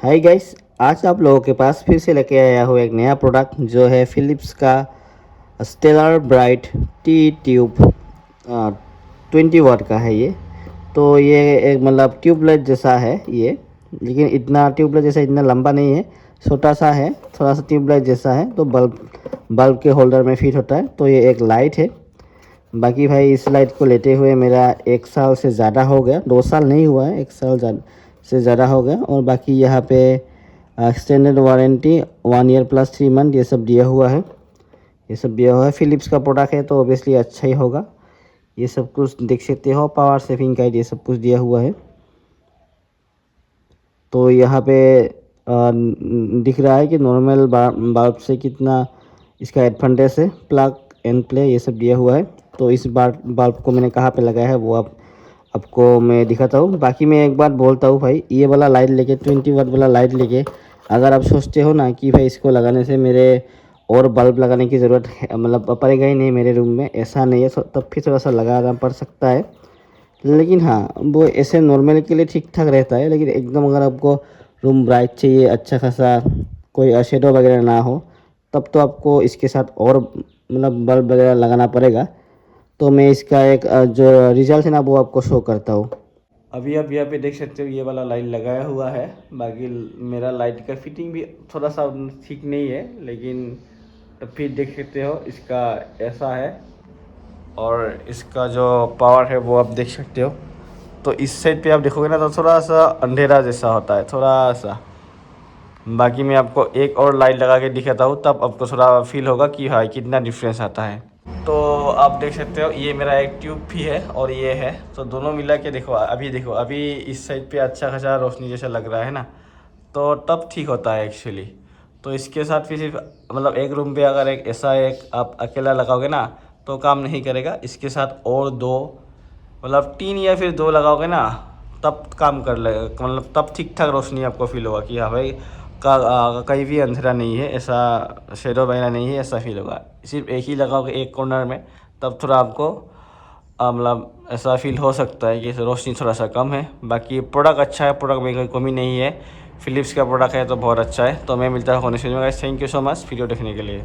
Hi guys, आज आप लोगों के पास फिर से लेके आया हूँ एक नया प्रोडक्ट जो है फिलिप्स का स्टेलर ब्राइट टी ट्यूब 20 वाट का है ये। तो ये एक मतलब ट्यूबलाइट जैसा है ये, लेकिन इतना ट्यूबलाइट जैसा इतना लंबा नहीं है, छोटा सा है, थोड़ा सा ट्यूबलाइट जैसा है। तो बल्ब के होल्डर में फिट होता है। तो ये एक लाइट है। बाकी भाई इस लाइट को लेते हुए मेरा 1 साल से ज़्यादा हो गया, 2 साल नहीं हुआ है, 1 साल से ज़्यादा हो गया। और बाकी यहाँ पे extended warranty 1 year plus 3 month ये सब दिया हुआ है। ये सब दिया हुआ है, फिलिप्स का प्रोडक्ट है तो ऑब्वियसली अच्छा ही होगा। ये सब कुछ देख सकते हो, पावर सेविंग गाइड ये सब कुछ दिया हुआ है। तो यहाँ पे दिख रहा है कि नॉर्मल बल्ब से कितना इसका एडवांटेज है, प्लग एंड प्ले ये सब दिया हुआ है। तो इस बल्ब को मैंने कहाँ पे लगाया है वो आपको मैं दिखाता हूँ। बाकी मैं एक बात बोलता हूँ भाई, ये वाला लाइट लेके 20 वाट वाला लाइट लेके अगर आप सोचते हो ना कि भाई इसको लगाने से मेरे और बल्ब लगाने की ज़रूरत है, मतलब पड़ेगा ही नहीं मेरे रूम में, ऐसा नहीं है। तब फिर थोड़ा सा लगाना पड़ सकता है, लेकिन हाँ वो ऐसे नॉर्मल के लिए ठीक ठाक रहता है। लेकिन एकदम अगर आपको रूम ब्राइट चाहिए, अच्छा खासा, कोई शेडो वगैरह ना हो, तब तो आपको इसके साथ और मतलब बल्ब वगैरह लगाना पड़ेगा। तो मैं इसका एक जो रिजल्ट है ना वो आपको शो करता हूँ। अभी आप यहाँ पे देख सकते हो ये वाला लाइट लगाया हुआ है। बाकी मेरा लाइट का फिटिंग भी थोड़ा सा ठीक नहीं है, लेकिन फिर देख सकते हो इसका ऐसा है। और इसका जो पावर है वो आप देख सकते हो। तो इस साइड पे आप देखोगे ना तो थोड़ा सा अंधेरा जैसा होता है, थोड़ा सा। बाकी मैं आपको एक और लाइट लगा के दिखाता हूँ, तब आपको थोड़ा फील होगा कि हाँ कितना डिफरेंस आता है। तो आप देख सकते हो ये मेरा एक ट्यूब भी है और ये है, तो दोनों मिला के देखो। अभी इस साइड पे अच्छा खासा रोशनी जैसा लग रहा है ना, तो तब ठीक होता है एक्चुअली। तो इसके साथ फिर सिर्फ मतलब एक रूम पे अगर एक ऐसा एक आप अकेला लगाओगे ना तो काम नहीं करेगा। इसके साथ और दो मतलब 3 या फिर 2 लगाओगे ना तब काम कर लेगा, मतलब तब ठीक ठाक रोशनी आपको फील होगा कि हाँ भाई कहीं भी अंधेरा नहीं है, ऐसा शेडो वगैरह नहीं है, ऐसा फील होगा। सिर्फ एक ही लगाओगे एक कॉर्नर में, तब थोड़ा आपको मतलब ऐसा फील हो सकता है कि रोशनी थोड़ा सा कम है। बाकी प्रोडक्ट अच्छा है, प्रोडक्ट में कोई कमी नहीं है। फिलिप्स का प्रोडक्ट है तो बहुत अच्छा है। तो मैं मिलता हूँ नेक्स्ट वीडियो में। Thank you so much video देखने के लिए।